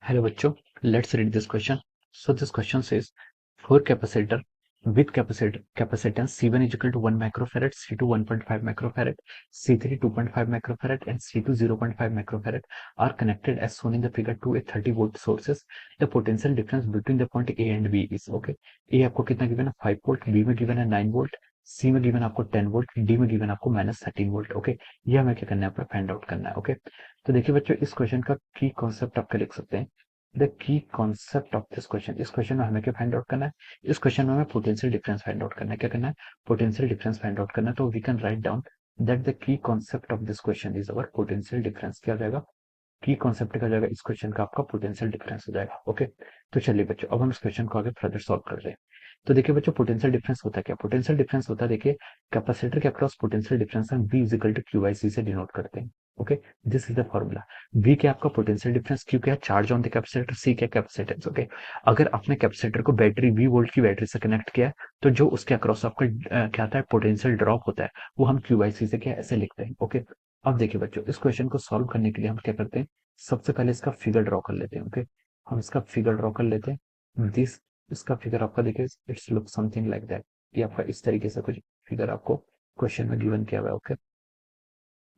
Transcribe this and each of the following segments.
Hello बच्चों, let's read this question. So this question says, for capacitor with capacitance C1 is equal to 1 microfarad, C2 1.5 microfarad, C3 2.5 microfarad and C2 0.5 microfarad are connected as shown in the figure to a 30 volt sources. The potential difference between the point A and B is okay. A आपको कितना given है 5 volt, B में given है 9 volt, C में given आपको 10 volt, D में given आपको -13 volt. Okay, ये हमें क्या करना है, अपना फाइंड आउट करना है. ओके, तो देखिए बच्चों, इस क्वेश्चन का की कॉन्सेप्ट आप क्या लिख सकते हैं. The key concept of this question, इस क्वेश्चन में हमें क्या फाइंड आउट करना है, इस क्वेश्चन में हमें पोटेंशियल डिफरेंस फाइंड आउट करना है. क्या करना है, पोटेंशियल डिफरेंस फाइंड आउट करना है. तो we can write down that the key concept of this question is our potential difference. क्या हो जाएगा, की कॉन्सेप्ट का जाएगा इस क्वेश्चन का आपका पोटेंशियल डिफरेंस हो जाएगा. ओके, तो चलिए बच्चों, अब हम इस क्वेश्चन को आगे फर्दर सॉल्व कर रहे हैं. तो देखिए बच्चों, पोटेंशियल डिफरेंस होता है क्या, पोटेंशियल डिफरेंस होता है, देखिए कैपेसिटर के अक्रॉस पोटेंशियल डिफरेंस हम V is equal to Q by C से डिनोट करते हैं. Okay, this is the formula. V क्या आपका पोटेंशियल डिफरेंस, Q क्या charge on the capacitor, C क्या कैपेसिटेंस. ओके, अगर आपने कैपेसिटर को बैटरी V वोल्ट की बैटरी से कनेक्ट किया है, तो जो उसके अक्रॉस आपका क्या आता है, पोटेंशियल ड्रॉप होता है, वो हम क्यू बाई सी से क्या ऐसे लिखते हैं. ओके, अब देखिए बच्चों, इस क्वेश्चन को सॉल्व करने के लिए हम क्या करते हैं, सबसे पहले इसका फिगर ड्रॉ कर लेते हैं. ओके, हम इसका फिगर ड्रॉ कर लेते हैं. दिस इसका फिगर आपका देखिए, it's look something like that. ये आपका इस तरीके से कुछ फिगर आपको क्वेश्चन में गिवन किया हुआ है. ओके,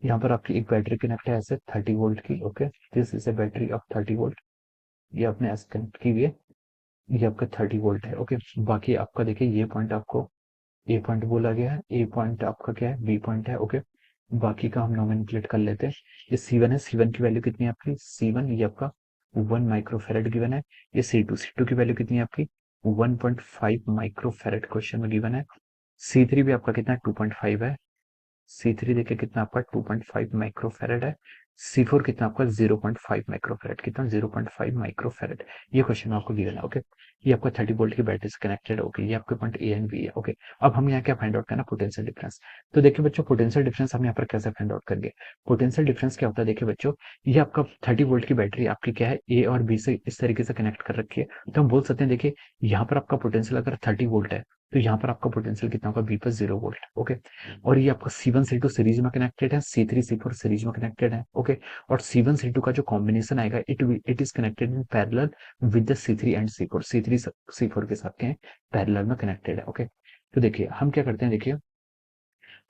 यहाँ पर आपकी एक बैटरी कनेक्ट है ऐसे 30 वोल्ट की. Okay, this is a battery of 30 volt. ये आपने ऐसे कनेक्ट की हुई है, ये आपका 30 वोल्ट है. ओके, बाकी आपका देखिए ये पॉइंट आपको ए पॉइंट बोला गया है, ए पॉइंट आपका क्या है, बी पॉइंट है. ओके, बाकी का हम नोमेनक्लेट कर लेते हैं. ये C1 है, C1 की वैल्यू कितनी है आपकी, C1 ये आपका 1 माइक्रोफेरेड गिवन है. ये C2 की वैल्यू कितनी है आपकी 1.5 माइक्रोफेरेड क्वेश्चन में गिवन है. C3 भी आपका कितना है 2.5 है. C3 देखिए कितना आपका 2.5 माइक्रोफेरेड है. C4 कितना आपका 0.5 माइक्रोफेरेड, कितना 0.5 माइक्रोफेरेड. ये क्वेश्चन आपको गिवन है. ओके, ये आपका 30 वोल्ट की बैटरी से कनेक्टेड है. ओके, ये आपके पॉइंट ए एंड बी है. ओके, अब हम यहाँ क्या फाइंड आउट करना, पोटेंशियल डिफरेंस. तो देखिए बच्चों, पोटेंशियल डिफरेंस हम यहाँ पर कैसे फाइंड आउट करेंगे. पोटेंशियल डिफरेंस क्या होता है, देखिए बच्चों, ये आपका 30 वोल्ट की बैटरी आपकी क्या है, ए और बी से इस तरीके से कनेक्ट कर रखी है. तो हम बोल सकते हैं, देखिए यहाँ पर आपका पोटेंशियल अगर 30 वोल्ट है, तो यहाँ पर आपका पोटेंशियल कितना होगा, बी पर 0 वोल्ट. ओके, और ये आपका C1 C2 सीरीज में कनेक्टेड है, C3 C4 सीरीज में कनेक्टेड है. ओके, और C1 C2 का जो कॉम्बिनेशन आएगा, it is connected in parallel with the C3 and C4, C3 C4 के साथ के पैरेलल में कनेक्टेड है. ओके, तो देखिए हम क्या करते हैं, देखिए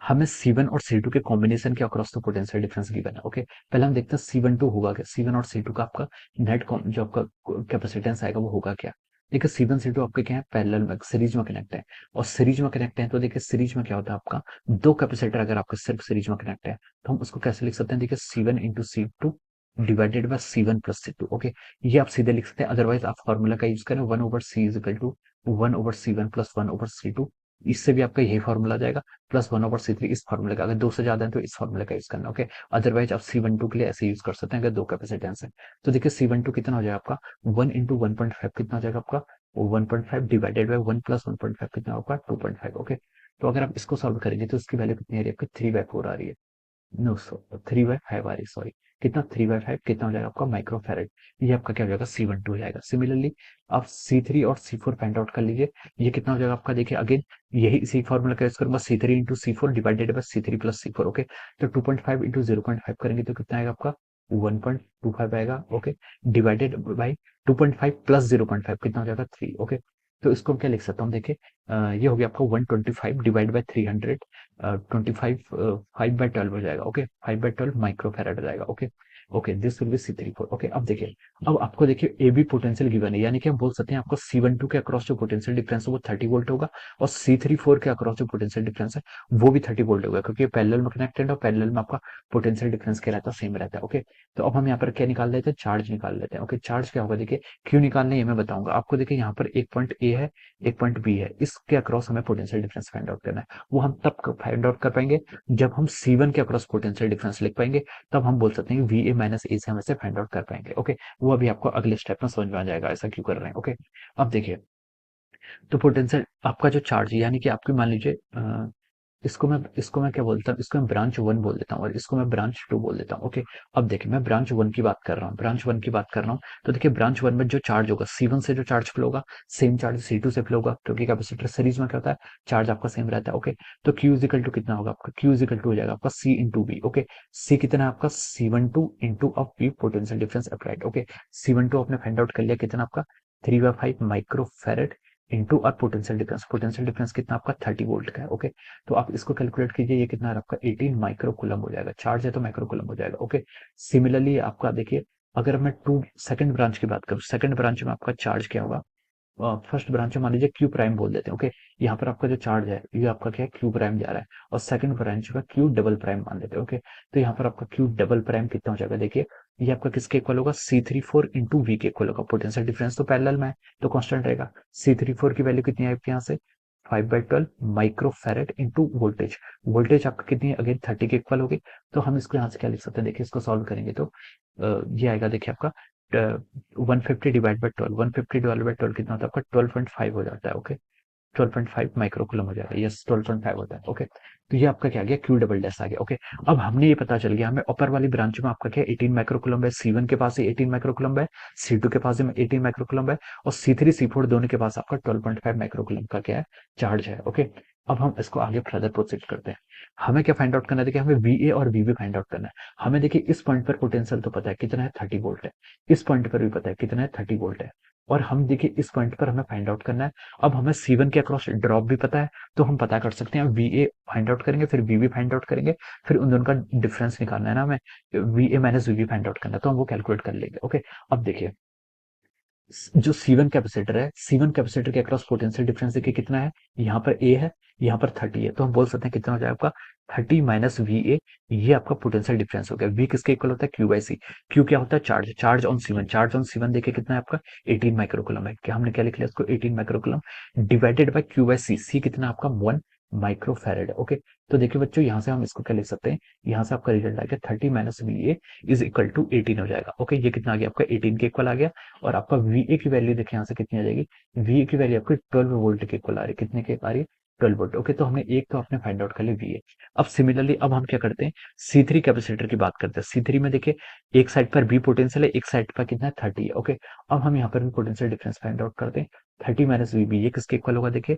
हमें C1 और C2 के कॉम्बिनेशन के अक्रॉस तो पोटेंशियल डिफरेंस गिवन है. ओके, पहले हम देखते हैं C12 होगा क्या, C1 और C2 का आपका नेट जो आपका कैपेसिटेंस आएगा वो होगा क्या. देखिए C1 C2 आपके क्या है, पैरेलल में सीरीज में कनेक्ट है. और सीरीज में कनेक्ट है तो देखिए सीरीज में क्या होता है, आपका दो कैपेसिटर अगर आपका सिर्फ सीरीज में कनेक्ट है, तो हम उसको कैसे लिख सकते हैं, देखिए C1 into C2 divided by C1 plus C2. Okay, ये आप सीधे लिख सकते हैं, अदरवाइज आप फॉर्मूला का यूज करें 1/C is equal to 1/C1 plus 1/C2. इससे भी आपका यही फॉर्मूला जाएगा, प्लस 1/C3 इस फॉर्मूले का. अगर दो से ज्यादा है तो इस फॉर्मूले का यूज करना. ओके, अदरवाइज आप C12 के लिए ऐसे यूज कर सकते हैं अगर दो कैपेसिटेंस है. तो देखिए C12 कितना हो जाएगा आपका 1 इंटू 1.5, कितना हो जाएगा आपका 1.5 डिवाइडेड बाई 1 प्लस 1.5 कितना होगा 2.5. ओके, तो अगर आप इसको सॉल्व करेंगे तो इसकी वैल्यू कितनी आ रही है आपकी 3/4 आ रही है. नो सो 3/5 आ रही, सॉरी, कितना 3/5 कितना हो जाएगा आपका माइक्रोफेरेड. ये आपका क्या हो जाएगा C12 हो जाएगा. सिमिलरली आप C3 और C4 फाइंड आउट कर लीजिए. ये कितना हो जाएगा आपका, देखिए अगेन यही इसी फॉर्मूला का यूज करूंगा, C3 into C4 divided by C3 plus C4. Okay, तो 2.5 इंटू 0.5 करेंगे तो कितना आएगा आपका 1.25 आएगा. ओके, डिवाइडेड बाई 2.5 प्लस 0.5 कितना हो जाएगा 3. ओके, तो इसको हम क्या लिख सकता हूँ, देखिए ये हो गया आपका 125 डिवाइड बाई 300, 25 5/12 हो जाएगा. ओके, 5/12 माइक्रोफेरेड हो जाएगा. Okay, okay, this will be C34. Okay, अब देखिए, अब आपको देखिए ए बी पोटेंशियल गिवन है, यानी कि हम बोल सकते हैं आपको C12 के अक्रॉस जो पोटेंशियल डिफरेंस है वो 30 वोल्ट होगा, और C34 के अक्रॉस जो पोटेंशियल डिफरेंस है वो भी 30 वोल्ट होगा, क्योंकि पैरेलल में कनेक्टेड है और पैरेलल में आपका पोटेंशियल डिफरेंस क्या रहता है, सेम रहता है. ओके, तो अब हम यहाँ पर क्या निकाल लेते हैं, चार्ज निकाल लेते हैं. ओके, चार्ज क्या होगा, देखिए क्यों निकालना है ये मैं बताऊंगा आपको. देखिए यहाँ पर एक पॉइंट ए है, एक पॉइंट बी है, इसके अक्रॉस हमें पोटेंशियल डिफरेंस फाइंड आउट करना है. वो हम तब फाइंड आउट कर पाएंगे जब हम C1 के अक्रॉस पोटेंशियल डिफरेंस लिख पाएंगे, तब हम बोल सकते हैं वी ए माइनस ए से हम इसे फाइंड आउट कर पाएंगे. ओके, वो अभी आपको अगले स्टेप में समझ में आ जाएगा ऐसा क्यों कर रहे हैं. ओके, अब देखिए, तो पोटेंशियल आपका जो चार्ज यानी कि आपकी मान लीजिए इसको मैं क्या बोलता हूँ, इसको मैं ब्रांच 1 बोल देता हूँ और इसको मैं ब्रांच 2 बोल देता हूँ। ओके, अब देखिए मैं ब्रांच 1 की बात कर रहा हूँ, ब्रांच 1 की बात कर रहा हूँ। तो देखिए ब्रांच 1 में जो चार्ज होगा, C1 से जो चार्ज फ्लो होगा, सेम चार्ज C2 से फ्लो होगा, क्योंकि कैपेसिटर सीरीज में क्या होता है, चार्ज आपका सेम रहता है। ओके, तो Q इज इक्वल टू कितना होगा आपका, Q इज इक्वल टू हो जाएगा आपका C into V। Okay, C कितना है आपका, C12 into of V potential difference applied. Okay, C12 आपने फाइंड आउट कर लिया, कितना आपका 3/5 माइक्रो फेरेड इंटू और पोटेंशियल डिफरेंस कितना आपका 30 वोल्ट का है। ओके, तो आप इसको कैलकुलेट कीजिए, ये कितना है आपका 18 माइक्रो कूलम हो जाएगा, चार्ज है तो माइक्रो कूलम हो जाएगा। ओके, सिमिलरली आपका देखिए, अगर मैं टू सेकंड ब्रांच की बात करूँ, सेकंड ब्रांच में आपका चार्ज क्या होगा, फर्स्ट ब्रांच में मान लीजिए क्यू प्राइम बोल देते हैं। ओके, यहाँ पर आपका जो चार्ज है ये आपका क्या है, क्यू प्राइम जा रहा है, और सेकंड ब्रांच का क्यू डबल प्राइम मान लेते हैं। ओके, तो यहाँ पर आपका क्यू डबल प्राइम कितना हो जाएगा, देखिए ये आपका किसके इक्वल होगा, C34 इंटू वी के इक्वल होगा। पोटेंशियल डिफरेंस तो पैरेलल में है तो कांस्टेंट रहेगा। C34 की वैल्यू कितनी है आपके यहाँ से, 5/12 माइक्रो फेरेड इंटू वोल्टेज, वोल्टेज आपका कितनी है अगेन 30 के इक्वल होगी। तो हम इसको यहाँ से क्या लिख सकते हैं, देखिए इसको सॉल्व करेंगे तो ये आएगा, देखिए आपका 150 डिवाइड बाई 12, 150 डिवाइड बाई 12 कितना होता है आपका 12.5 हो जाता है। ओके, 12.5 माइक्रोकुलम हो जाएगा, यस 12.5 होता है। ओके, तो ये आपका क्या आ गया, क्यू डबल डैश आ गया। ओके, अब हमने ये पता चल गया हमें अपर वाली ब्रांच में आपका क्या 18 माइक्रोकुलम है, C1 के पास 18 माइक्रोकुलम है, C2 के पास 18 माइक्रोकुलम है, और C3 C4 दोनों के पास आपका 12.5 माइक्रोकुलम का क्या है, चार्ज है। ओके, अब हम इसको आगे फर्दर प्रोसीड करते हैं। हमें क्या फाइंड आउट करना है, देखिए हमें VA और VB फाइंड आउट करना है। हमें देखिए इस पॉइंट पर पोटेंशियल तो पता है कितना है, 30 वोल्ट है, इस पॉइंट पर भी पता है कितना है, 30 वोल्ट है, और हम देखिए इस पॉइंट पर हमें फाइंड आउट करना है। अब हमें C1 के अक्रॉस ड्रॉप भी पता है, तो हम पता कर सकते हैं, VA फाइंड आउट करेंगे, फिर VB फाइंड आउट करेंगे, फिर उन दोनों का डिफरेंस निकालना है ना हमें, VA minus VB find out करना है, तो हम वो कैलकुलेट कर लेंगे। ओके, अब देखिए जो C1 कैपेसिटर है, C1 कैपेसिटर के अक्रॉस पोटेंशियल डिफरेंस देखिए कितना है, यहाँ पर A है, यहाँ पर 30 है, तो हम बोल सकते हैं कितना हो जाएगा आपका 30 माइनस VA, ये आपका पोटेंशियल डिफरेंस हो गया। V किसके इक्वल होता है, Q बाई C। Q क्या होता है, charge, charge on C1, charge on C1 देखिए कितना है आपका 18 माइक्रोकुलम है, क्या हमने क्या लिख लिया इसको 18 microcoulomb divided by Q by C, C कितना आपका 1 माइक्रो फैरेड। ओके, तो देखिए बच्चों यहाँ से हम इसको क्या लिख सकते हैं, यहाँ से आपका रिजल्ट आ गया 30 minus VA is equal to 18 हो जाएगा। ओके, ये कितना आ गया आपका 18 के इक्वल आ गया, और आपका VA की वैल्यू देखिए यहाँ से कितनी आ जाएगी, VA की वैल्यू आपकी 12 वोल्ट के इक्वल आ रही है, कितने के आ रही है, 12 वोल्ट। ओके, तो हमने एक तो आपने फाइंड आउट कर लिया VA। अब सिमिलरली अब हम क्या करते हैं, C3 कैपेसिटर की बात करते हैं। C3 में देखिए एक साइड पर B पोटेंशियल है, एक साइड पर कितना है 30 है। ओके, अब हम यहाँ पर भी पोटेंशियल डिफरेंस फाइंड आउट करते हैं, 30 माइनस VB, ये किसके इक्वल होगा, देखिए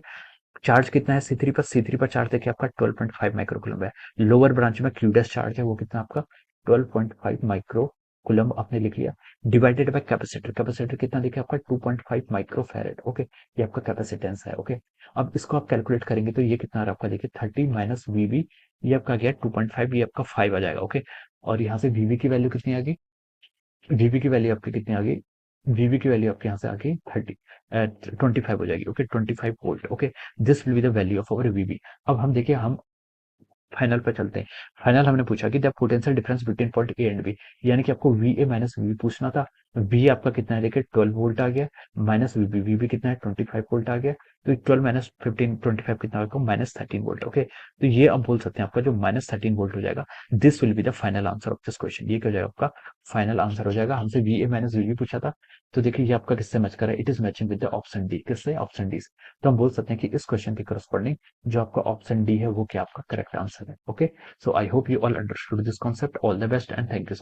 चार्ज कितना है C3 पर, C3 पर चार्ज देखिए आपका 12.5 माइक्रोकुलम है, लोअर ब्रांच में Q डैश चार्ज है वो कितना आपका 12.5 माइक्रो कुलम आपने लिख लिया, डिवाइडेड बाय कैपेसिटर, कैपेसिटर कितना देखिए आपका 2.5 माइक्रो फैरेड। ओके, ये आपका कैपेसिटेंस है। ओके, अब इसको आप कैलकुलेट करेंगे तो ये कितना आ रहा है आपका, देखिए 30 माइनस VB, ये आपका गया 2.5, ये आपका 5 आ जाएगा। ओके, और यहाँ से VB की वैल्यू कितनी आ गई, VB की वैल्यू आपकी कितनी आ गई, VB की वैल्यू आपके यहाँ से आ गई 25 हो जाएगी। Okay, 25 volt. Okay, this will be the value of our VB। अब हम देखिए हम फाइनल पे चलते हैं। फाइनल हमने पूछा कि the potential difference between point A and B, यानी कि आपको VA माइनस VB पूछना था। V आपका कितना है, देखिए 12 वोल्ट आ गया, माइनस VB, VB कितना है 25 वोल्ट आ गया, तो 12 माइनस 15 25 कितना होगा, माइनस 13 वोल्ट। ओके, तो ये आप बोल सकते हैं आपका जो माइनस 13 वोल्ट हो जाएगा, this will be the final answer of this question. ये क्या हो जाएगा आपका फाइनल आंसर हो जाएगा। हमसे VA माइनस VB पूछा था, तो देखिए ये आपका किससे मैच कर रहा है, it is matching with the option D, किससे, ऑप्शन डी से। तो हम बोल सकते हैं कि इस क्वेश्चन के करस्पॉन्डिंग जो आपका ऑप्शन डी है वो क्या आपका करेक्ट आंसर है। Okay, so I hope you all understood this concept. All the best and thank you so much.